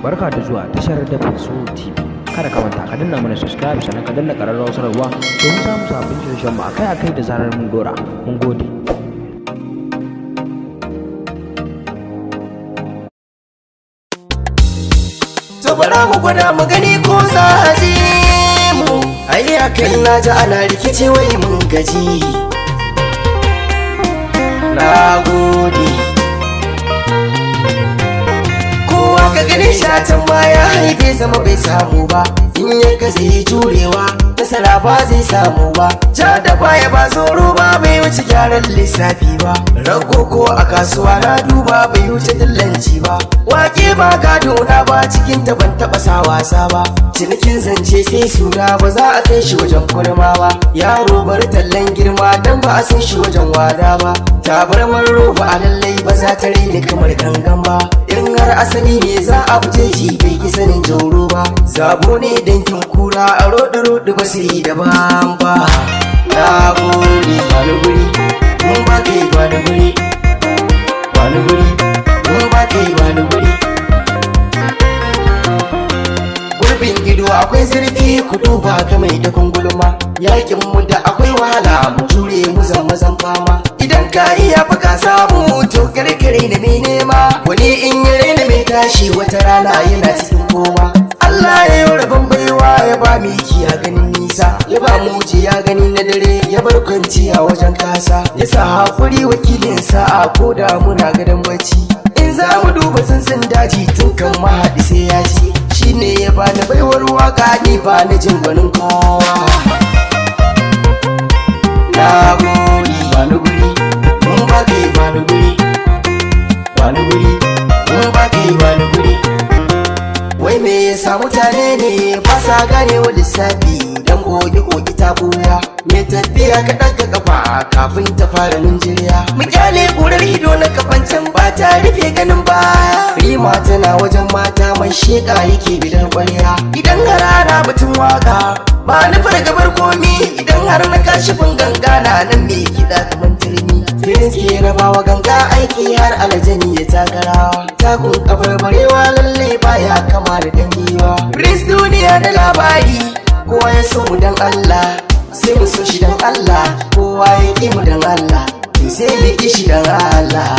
Barka da zuwa tashar Dafinso TV. Kada ka manta ka danna mana subscribe sannan ka danna ƙararrawar sanarwa domin samun sabbin shirye-shiryen mu akai-akai da zarar mun dora. Mun gode. To bara mu gwada mu gani ko za a ji mu. Ai akai na ji ana rikici wai mun gaji. Na gode. Ka gani shatan baya haife zama bai samu ba, in ya gaza yi jurewa nasara ba zai samu ba. Ja da baya ba tsoro ba, bai wuce gyaran lissafi ba. Rago ko a kasuwa na duba bai wuce dillanci ba. Wake ba gado na ba, cikin ta ban taba sa wasa ba. Cinikin zance sai suna ba za a kai shi wajen kurma ba. Yaro bar tallan girma dan ba a san shi wajen wada ba. Tabarmar roba a lallai ba za ta rene kamar gangan ba. In har asali ne za a fuje shi bai ki sanin jauro ba. Zabo ne dankin kura a roɗe-roɗe ba su yi daban ba. Na gode bani guri, mun ba kai bani guri. Bani guri, mun ba kai bani guri. Gurbin ido akwai zurfi ku duba ga mai da kungulma. Yakin mu da akwai wahala mu jure mu zan fama. Idan ka iya fa ka samu to karkare da mai nema. Wani in yi raina mai tashi wata rana yana cikin koma. Allah ya yi rabon baiwa ya ba mu a ganin nisa, ya ba mu ya gani na dare, ya bar kwanci a wajen kasa, ya sa hakuri wakilin sa'a ko da muna gadon bacci. In za mu duba sansan daji tun kan mahaɗi sai ya ci, shi ne ya bani baiwar waka ni ba na jin gwanin kowa. Na gode bani guri, mun ba kai bani guri. Bani guri, mun ba kai bani guri. Wai me yasa mutane ne ba sa gane wa lissafi, dan goge ta buya. Me tafiya ka ɗaga kafa kafin ta fara ninjiriya. Mu kyale ƙurar ido na kafan can ba ta rufe ganin baya. Rima tana wajen mata mai sheƙa yake bidan ƙwarya. Idan harara batun waka ba na fargabar komi, idan har na kashi ganga na nan me kiɗa kamar turmi. Prince ke rabawa ganga aiki har aljani ya takara. Takun kafar barewa lalle baya kama da dangiwa. Prince duniya da labari, kowa ya so mu dan Allah, sai mu so shi dan Allah. Kowa ya ƙi mu dan Allah, sai mu ƙi shi dan Allah.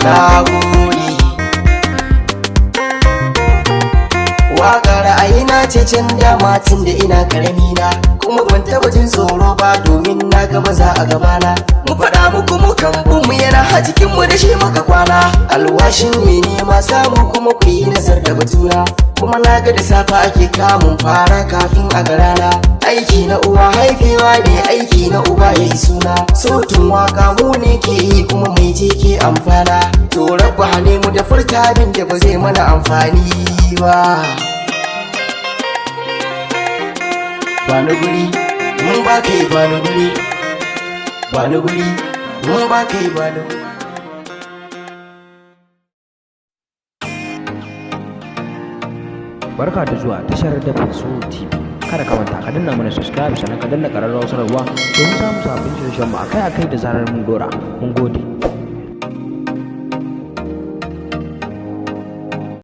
Na gode. Waƙa ra'ayina ce can dama tun da ina karami na, kuma ban taɓa jin tsoro ba domin na ga maza a gabana. Mu faɗa muku mu kan mu yana a jikin mu da shi muka kwana. Alwashin me nema samu kuma ku yi nazar da batuna, kuma na ga da safa ake kamun fara kafin a garana. Aiki na uwa haifewa ne, aiki na uba ya yi suna. Sautin waka mu ne ke yi kuma mai je ke amfana. To rabba ne mu da furta abin da ba zai mana amfani ba. Bani guri, mun ba kai bani guri. Bani guri, mun ba kai bani guri. Barka da zuwa tashar Dafinso TV. Kada ka manta ka danna mana subscribe sannan ka danna ƙararrawar sanarwa domin samun sabbin shirye-shiryen mu akai-akai da zarar mun dora. Mun gode.